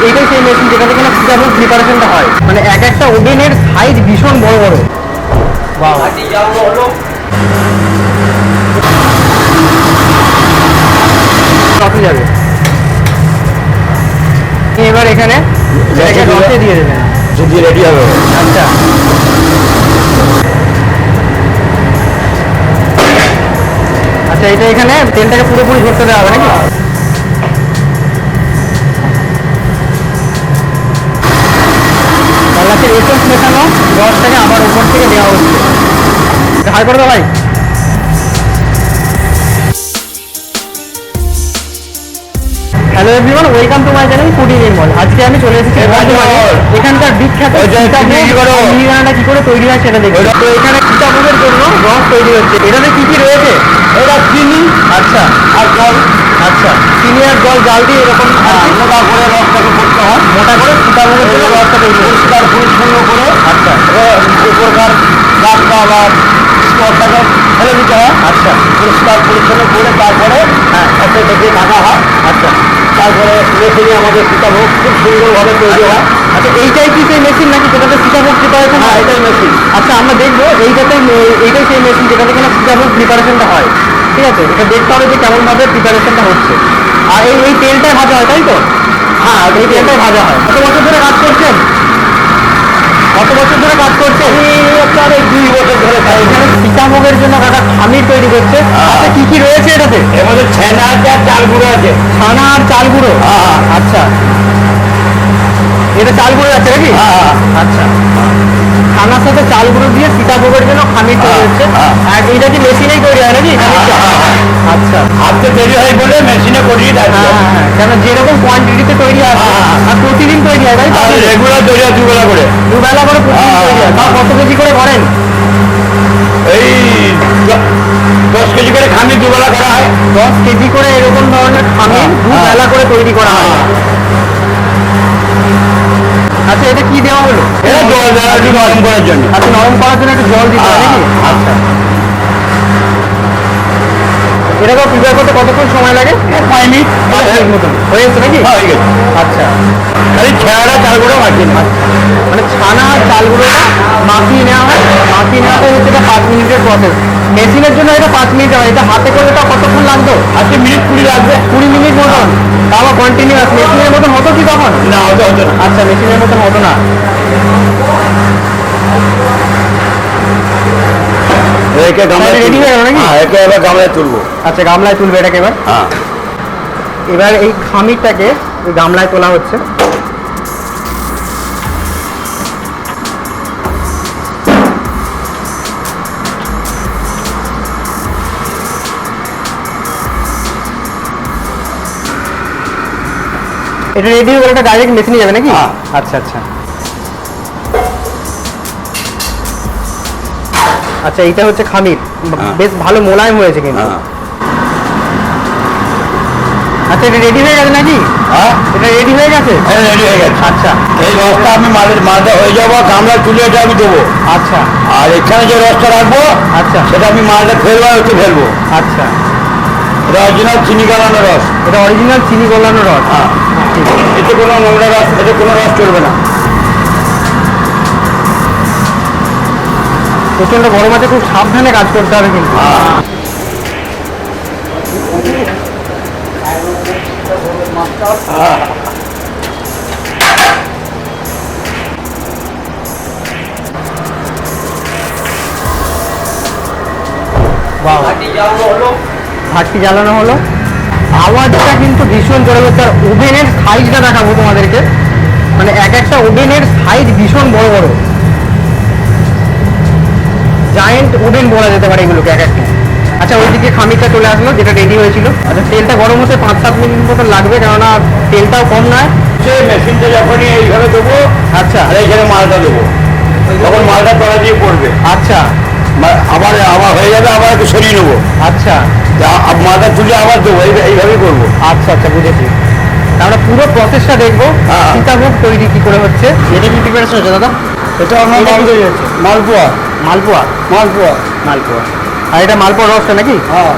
এইটাই সেই মেশিন যেটা থেকে না সীতাভোগ প্রিপারেশনটা হয়, মানে এক একটা ওভেনের সাইজ ভীষণ বড় বড়। বাবা কফি যাবে এবার এখানে রসে দিয়ে দেবেন, যদি রেডি হবে। আচ্ছা আচ্ছা, এটা এখানে তেলটাকে পুরোপুরি ঝরতে দেওয়া হবে নাকি? কালাচের এসেন্স মেশানো রসটাকে আবার উপর থেকে দেওয়া হচ্ছে। হাই করে দাও ভাই। Hello everyone, welcome to my channel foodie Nirmal. আজকে আমি চলে এসেছি এখানকার বিখ্যাত মিহিদানাটা কি করে তৈরি হয় সেটা দেখবো। তো এখানে সীতাভোগের জন্য রস তৈরি হচ্ছে। এটাতে কি কি রয়েছে? এটা চিনি, আচ্ছা আর জল। আচ্ছা, চিনি আর জল জাল দিয়ে এরকম মোটা করে রসটাকে করতে হয়, মোটা করে সীতাভোগের জন্য রসটা তৈরি হচ্ছে। পরিষ্কার পরিচ্ছন্ন করে। আচ্ছা উপরকার গাছটা বা স্তরটাকে ফেলে দিতে হয়। আচ্ছা পরিষ্কার পরিচ্ছন্ন করে তারপরে এতে থেকে ঢাকা হয়। আচ্ছা তারপরে মেশিনে আমাদের সীতাভোগ খুব সুন্দরভাবে তৈরি হয়। আচ্ছা, এইটাই কি সেই মেশিন নাকি যেটাতে সীতাভোগ প্রিপারেশন হয়? এটাই মেশিন। আচ্ছা, আমরা দেখবো এইটাই সেই মেশিন যেটা থেকে না সীতাভোগ প্রিপারেশনটা হয়। ঠিক আছে, এটা দেখতে হবে যে কেমনভাবে প্রিপারেশনটা হচ্ছে। আর এই তেলটাই ভাজা হয় তাই তো? হ্যাঁ, এই তেলটাই ভাজা হয়। কত বছর ধরে কাজ করছেন? কত বছর ধরে কাজ করছেন? আমি 2 বছর ধরে খাই। এখানে সীতাভোগের জন্য কাকা খামির তৈরি করছে। আচ্ছা, কি কি রয়েছে এটাতে? এর মধ্যে ছানা আছে আর চাল গুঁড়ো আছে। ছানা আর চাল গুঁড়ো? আচ্ছা, এটা চাল গুঁড়ো আছে নাকি? আচ্ছা, ছানার সাথে চাল গুঁড়ো দিয়ে সীতাভোগের জন্য খামির তৈরি হচ্ছে। আর এটা কি মেশিনেই তৈরি হয় নাকি? আচ্ছা, হাতে তৈরি হয় বলে মেশিনে করিয়ে দেয়। কেন যেরকম কোয়ান্টিটিতে তৈরি হয় আর প্রতিদিন তৈরি হয় তাই তো? রেগুলার তৈরি হয় 2 বেলা করে। 2 বেলা করে প্রতিদিন তৈরি হয়। তাও কত কেজি করে করেন? এই 10 কেজি করে খামি 2 বেলা করা হয়। 10 কেজি করে এরকম ধরনের খামির 2 বেলা করে তৈরি করা হয়। আচ্ছা, এটা কি দেওয়া হলো? এটা জল দেওয়া একটু নরম করার জন্য। আচ্ছা, নরম করার জন্য একটু জল দিতে হয় নাকি? আচ্ছা, এটাকেও প্রিপেয়ার করতে কতক্ষণ সময় লাগে? 5 মিনিট মতন হয়ে গেছে নাকি? হয়ে গেছে। আচ্ছা, খালি ছেঁড়া চালগুলো মাখিয়ে না। মানে ছানা আর চালগুলোটা মাখিয়ে নেওয়া হয়। মাখিয়ে নেওয়াটা হচ্ছে এটা 5 মিনিটের প্রসেস। মেশিনের জন্য এটা 5 মিনিট হয়, এটা হাতে করলে তো কতক্ষণ লাগতো? আজকে মিনিট 20 লাগবে। 20 মিনিট মতন। তাও কন্টিনিউয়াস। মেশিনের মতন হতো কি তখন? না, হতো না। আচ্ছা, মেশিনের মতন হতো না। একে গামলায় রেডি হয়ে গেল নাকি? একে এবার গামলায় তুলবো। আচ্ছা, গামলায় তুলবে এটাকে এবার। হ্যাঁ, এবার এই খামিরটাকে এই গামলায় তোলা হচ্ছে। এটা রেডি হয়ে গেলে এটা ডাইরেক্ট মেশিনে যাবে নাকি? হ্যাঁ। আচ্ছা আচ্ছা আচ্ছা, এইটা হচ্ছে খামির। বেশ ভালো মোলায়েম হয়েছে কিন্তু। আচ্ছা, এটা রেডি হয়ে গেছে নাকি? এটা রেডি হয়ে গেছে? রেডি হয়ে গেছে। আচ্ছা এই রসটা আমি মালটা হয়ে যাবো, গামলায় তুলে এটা আমি দেবো। আচ্ছা আর এখানে যে রসটা রাখবো আচ্ছা সেটা আমি মালটা ফেলবো, একটু ফেলবো। আচ্ছা, এটা অরিজিনাল চিনি গালানো রস। এটা অরিজিনাল চিনি গলানো রস। হ্যাঁ, ঠিক আছে। এতে কোনো নোংরা রস, এতে কোনো রস চলবে না। প্রচন্ড গরম আছে, খুব সাবধানে কাজ করতে হবে কিন্তু। ভাতটি জ্বালানো হলো, আওয়াজটা কিন্তু ভীষণ জোরে হচ্ছে। আর ওভেনের সাইজটা দেখাবো তোমাদেরকে, মানে এক একটা ওভেনের সাইজ ভীষণ বড় বড়, জায়েন্ট ওভেন বলা যেতে পারে এগুলোকে এক একটা। আচ্ছা, ওইদিকে খামিরটা চলে আসলো যেটা রেডি হয়েছিল। আচ্ছা, তেলটা গরম হতে 5-7 মিনিট মতো লাগবে, কেননা তেলটাও কম নয়। সে মেশিনটা যখনই এইভাবে দেবো, আচ্ছা, আর এইখানে মালটা দেবো, তখন মালটা তলা দিয়ে পড়বে। আচ্ছা আবার আবার হয়ে যাবে, আবার একটু সরিয়ে নেবো। আচ্ছা মালটা তুলে আবার দেবো, এইভাবেই করবো। আচ্ছা আচ্ছা, বুঝেছি। আমরা পুরো প্রসেসটা দেখবো সীতাভোগ তৈরি কি করে হচ্ছে। এটা কি প্রিপারেশন হচ্ছে দাদা? এটা আমার মালপোয়া। মালপোয়া মালপোয়া মালপোয়া আর এটা মালপোয়া রসটা নাকি? হ্যাঁ,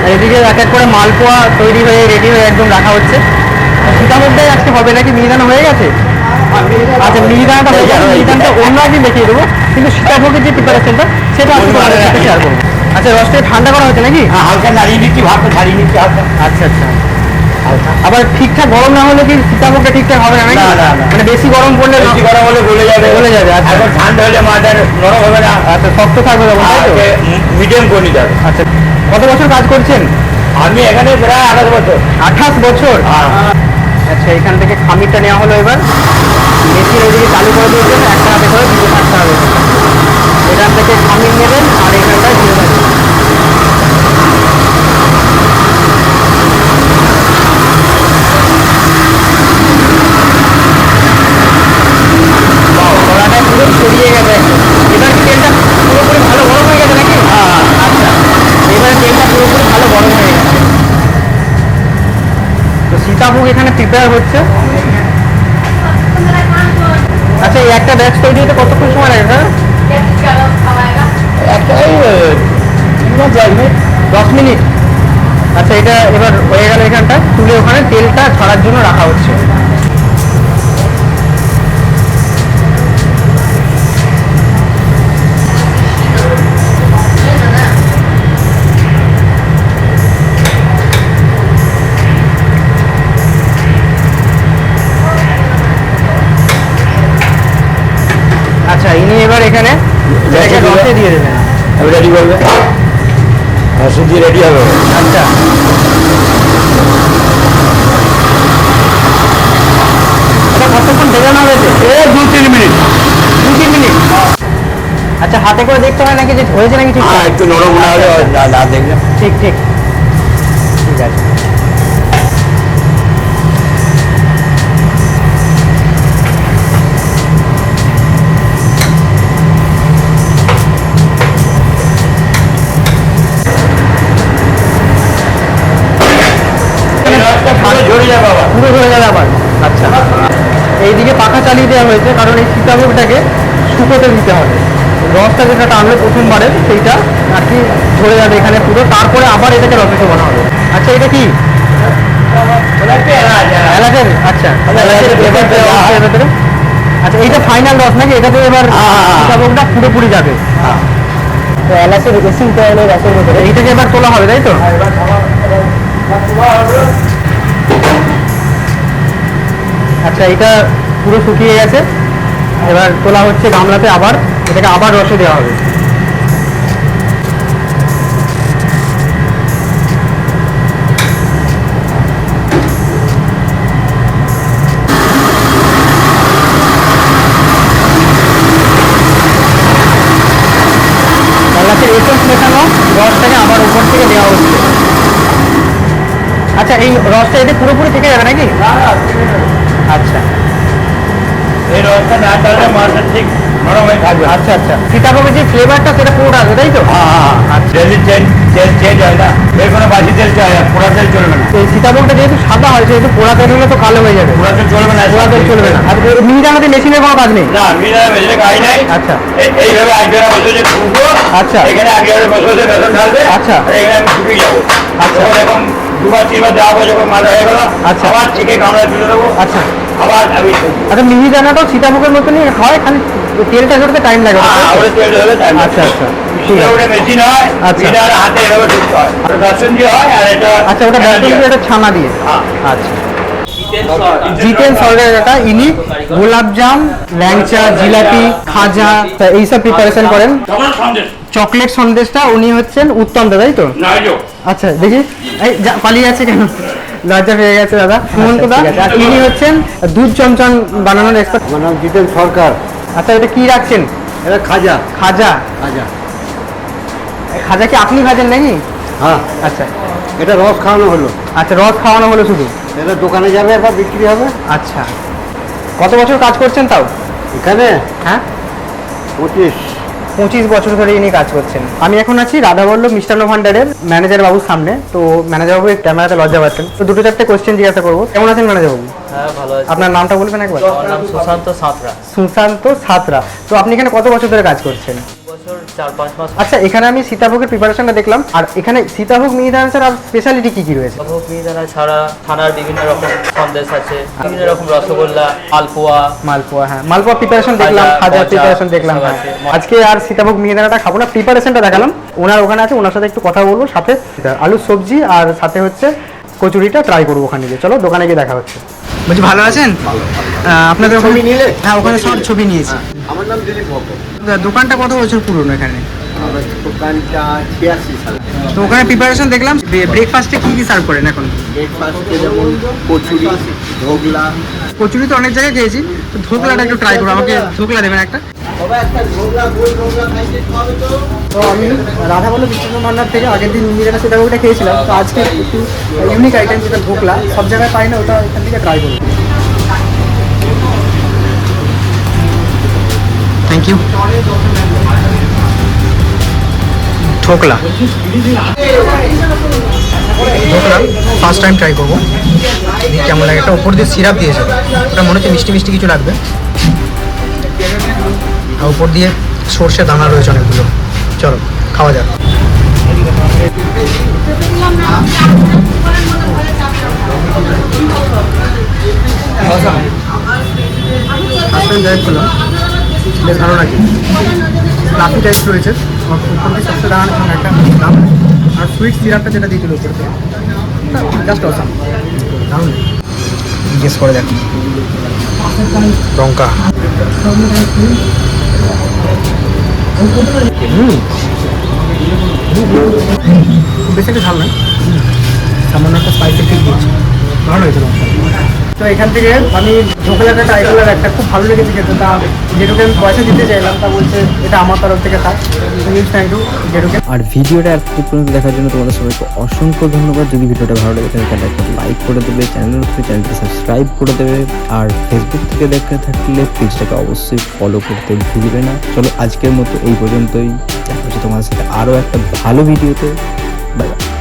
আর এদিকে এক এক করে মালপোয়া তৈরি হয়ে রেডি হয়ে একদম রাখা হচ্ছে। সীতাভোগটাই আজকে হবে নাকি? মিহিদানা হয়ে গেছে? আচ্ছা, মিহিদানাটা হয়ে যাবে, মিহিদানাটা অন্য একদিন দেখিয়ে দেবো, কিন্তু সীতাভোগের যে প্রিপারেশনটা সেটা আজকে তোমাদের সাথে শেয়ার করবো। আচ্ছা, রসটাকে ঠান্ডা করা হচ্ছে নাকি? হালকা নাড়িয়ে নিচ্ছি, ভাতটা ছাড়িয়ে নিচ্ছি হালকা। আচ্ছা আচ্ছা। আবার ঠিকঠাক গরম না হলে কি সীতাভোগটা ঠিকঠাক হবে না নাকি? না, না, না। মানে বেশি গরম পড়লে বেশি গরম হলে গলে যাবে। গলে যাবে। আচ্ছা এখন ঠান্ডা হলে মাছটা নরম হবে না। আচ্ছা, শক্ত থাকবে তখন, তাই তো? মিডিয়াম করে নিতে হবে। আচ্ছা, কত বছর কাজ করছেন? আমি এখানে প্রায় 28 বছর। 28 বছর। আচ্ছা, এখান থেকে খামিরটা নেওয়া হলো, এবার মেশিন ওইদিকে চালু করে দিয়েছেন, একটা হাতে করে দুটো থাকতে হবে। এখান থেকে খামির নেবেন আর এখানটায় দিয়ে দেবেন। কড়াটা পুরো ছড়িয়ে গেছে একদম। এবার কি তেলটা পুরোপুরি ভালো গরম হয়ে গেছে নাকি? আচ্ছা, এবার তেলটা পুরোপুরি ভালো গরম হয়ে গেছে। তো সীতাভোগ এখানে প্রিপেয়ার হচ্ছে। আচ্ছা, এই একটা ব্যাচ তৈরি হতে কতক্ষণ সময় লাগে স্যার? একটা 10 মিনিট। আচ্ছা, এটা এবার হয়ে গেল, এখানটা তুলে ওখানে তেলটা ছড়ার জন্য রাখা হচ্ছে। আচ্ছা, ইনি এবার এখানে রসে দিয়ে দেবেন। রেডি করবে, সুজি রেডি হবে। আচ্ছা, এটা কতক্ষণ ভেজানো হয়েছে? 2-3 মিনিট। 2-3 মিনিট। আচ্ছা, হাতে করে দেখতে হয় নাকি যে হয়েছে নাকি? ঠিক একটু নরম না হলে না দেখলে। ঠিক ঠিক ঠিক আছে। ঝরে যাবে আবার। পুরো ধরে যাবে আবার। আচ্ছা, এইদিকে পাখা চালিয়ে দেওয়া হয়েছে কারণ এই সীতাভোগটাকে শুকোতে দিতে হবে। রসটা যেটা টানবে প্রথমবারের সেইটা আর কি ধরে যাবে এখানে পুরো, তারপরে আবার এটাকে রসে শোকানো হবে। আচ্ছা, এটা কি এলাচের? আচ্ছা, এলাচের ফ্লেভার দেওয়া হয় এর ভেতরে। আচ্ছা, এইটা ফাইনাল রস নাকি? এটাতে এবার সীতাভোগটা পুরোপুরি যাবে। তো এলাচের এসিং তৈরি রসের ভেতরে এইটাকে এবার তোলা হবে, তাই তো? আচ্ছা, এটা পুরো শুকিয়ে গেছে, এবার তোলা হচ্ছে গামলাতে, আবার এটাকে আবার রসে দেওয়া হবে। এলাচের এসেন্স মেশানো রসটাকে আবার উপর থেকে দেওয়া হচ্ছে। আচ্ছা, এই রসটা এতে পুরোপুরি থেকে যাবে নাকি? আচ্ছা, এই রসটা না টানলে মাছটা ঠিক নরম হয়ে থাকবে। আচ্ছা আচ্ছা, সীতাভোগের যে ফ্লেভারটা সেটা পুরোটা আসবে, তাই তো? তেল চেঞ্জ হয় না, এর কোনো বাসি তেল চাই, পোড়া তেল চলবে না। এই সীতাভোগটা যেহেতু সাদা হয় সেহেতু পোড়া তেল হলে তো কালো হয়ে যাবে। পোড়া তেল চলবে না, পোড়া তেল চলবে না। আর মিহিদানাতে মেশিনের কোনো কাজ নেই? না, মিনারে মেশিনে কাজ নাই। আচ্ছা এইভাবে আগে বসে ফুটবো। আচ্ছা। এখানে আগে বসে বেসন ঢালবে। আচ্ছা। আর এখানে আমি ফুটে যাবো। আচ্ছা। যখন 2-3 বার দেওয়া হবে, যখন মাথা হয়ে গেল, আচ্ছা। আবার থেকে গামলায় তুলে দেবো। আচ্ছা আবার আমি আচ্ছা, মিহিদানাটাও সীতাভোগের মতনই হয়, খালি তেলটা ঝরতে টাইম লাগে। তেল হবে। আচ্ছা আচ্ছা, ঠিক আছে। মেশিন হয়, আচ্ছা। মিনার হাতে এভাবে ঢুকতে হয়। বেসন দিয়ে হয়, আর এটা আচ্ছা, ওটা বেসন দিয়ে, এটা ছানা দিয়ে। হ্যাঁ। আচ্ছা, জিতেন সল্টের এটা ইনি গোলাপজাম, ল্যাংচা, জিলাপি, খাজা এইসব প্রিপারেশন করেন। তখন সন্দেশ চকলেট সন্দেশটা উনি হচ্ছেন উত্তম দাদা, তাই তো? নয় যোগ। আচ্ছা, দেখি এই পালিয়ে আছে কেন? লজ্জা পেয়ে গেছে দাদা। সুমন্ত দা, আর ইনি হচ্ছেন দুধ চমচম বানানোর এক্সপার্ট। আমার নাম জিতেন সরকার। আচ্ছা, এটা কি রাখছেন? এটা খাজা। খাজা। খাজা, খাজা কি আপনি খাজেন নাকি? হ্যাঁ। আচ্ছা এটা রস খাওয়ানো হলো। আচ্ছা, রস খাওয়ানো হলো শুধু? এটা দোকানে যাবে, এবার বিক্রি হবে। আচ্ছা, কত বছর কাজ করছেন তাও? এখানে হ্যাঁ, 25 বছর ধরে ইনি কাজ করছেন। আমি এখন আছি রাধাবল্লভ মিষ্টান্ন ভান্ডারের ম্যানেজার বাবুর সামনে। তো ম্যানেজার বাবু ক্যামেরাতে লজ্জা পাচ্ছেন, তো দুটো চারটে কোশ্চেন জিজ্ঞাসা করবো। কেমন আছেন ম্যানেজার বাবু? হ্যাঁ, ভালো আছি। আপনার নামটা বলবেন একবার? আমার নাম সুশান্ত সাঁতরা। সুশান্ত সাঁতরা। তো আপনি এখানে কত বছর ধরে কাজ করছেন? বছর 4-5 মাস। আচ্ছা, এখানে আমি সীতাভোগের প্রিপারেশনটা দেখলাম, আর এখানে সীতাভোগ মিহিদানা ছাড়া স্পেশালিটি কি কি রয়েছে? সীতাভোগ মিহিদানা ছাড়া ছানার বিভিন্ন রকম সন্দেশ আছে, বিভিন্ন রকম রসগোল্লা, মালপোয়া। মালপোয়া, হ্যাঁ মালপোয়া প্রিপারেশন দেখলাম, খাজার প্রিপারেশন দেখলাম। হ্যাঁ, আজকে আর সীতাভোগ মিহিদানাটা খাবো না, প্রিপারেশনটা দেখালাম। ওনার ওখানে আছে, ওনার সাথে একটু কথা বলবো, সাথে আলুর সবজি আর সাথে হচ্ছে কচুরিটা ট্রাই করবো ওখানে গিয়ে। চলো দোকানে গিয়ে দেখা হচ্ছে। বলছি ভালো আছেন? আপনাদের ওখানে নিলে? হ্যাঁ, ওখানে সব ছবি নিয়েছি। আমার নাম দিলীপ ভক্ত। দোকানটা কত বছর পুরনো এখানে? আমার দোকানটা 86 সালে। তো ওখানে প্রিপারেশন দেখলাম, ব্রেকফাস্টে কি কি সার্ভ করেন এখন? ব্রেকফাস্টে যেমন কচুরি, ধোকলা। কচুরি তো অনেক জায়গায় খেয়েছি, তো ধোকলাটা একটু ট্রাই করবো। আমাকে ধোকলা দেবেন একটা। তো আমি রাধাবল্লভ বিষ্ণু ভান্ডার থেকে আগের দিন মিহিদানা সীতাভোগটা খেয়েছিলাম, তো আজকে একটু ইউনিক আইটেম যেটা ধোকলা, সব জায়গায় পাই না, ওটা এখান থেকে ট্রাই করবো। Thank you. Dhokla first time try করবো, দেখি কেমন লাগে। একটা উপর দিয়ে সিরাপ দিয়েছে, ওটা মনে হচ্ছে মিষ্টি মিষ্টি কিছু লাগবে, আর উপর দিয়ে সর্ষে দানা রয়েছে অনেকগুলো। চলো খাওয়া যাক। ফার্স্ট টাইম ট্রাই করলাম, বেশ ভালো লাগে। লাফি টাইপ রয়েছে, উপর দিয়ে সর্ষে দানা একটা দাম, আর সুইট সিরাপটা যেটা দিয়েছিল উপর থেকে, জাস্ট অসাম, দারুণ। জিজ্ঞেস করে দেখ লঙ্কা। বেশি একটা ঝাল নয়, সামান্য একটা স্পাইসি ঠিক দিচ্ছি, ভালো হয়েছে লঙ্কা। তো এখান থেকে আমি ধোকলাটা ট্রাই করলাম, একটা খুব ভালো লেগেছে খেতে। তা যেটুকু আমি পয়সা দিতে চাইলাম, তা বলছে এটা আমার তরফ থেকে থাক, থ্যাংক ইউ যেটুকু। আর ভিডিওটা এত পর্যন্ত দেখার জন্য তোমাদের সবাইকে অসংখ্য ধন্যবাদ। যদি ভিডিওটা ভালো লাগে তাহলে একটা লাইক করে দেবে, চ্যানেলকে সাবস্ক্রাইব করে দেবে, আর ফেসবুক থেকে দেখে থাকলে পেজটাকে অবশ্যই ফলো করতে ভুলবে না। চলো আজকের মতো এই পর্যন্তই, দেখা হচ্ছে তোমাদের সাথে আরও একটা ভালো ভিডিওতে। Bye bye.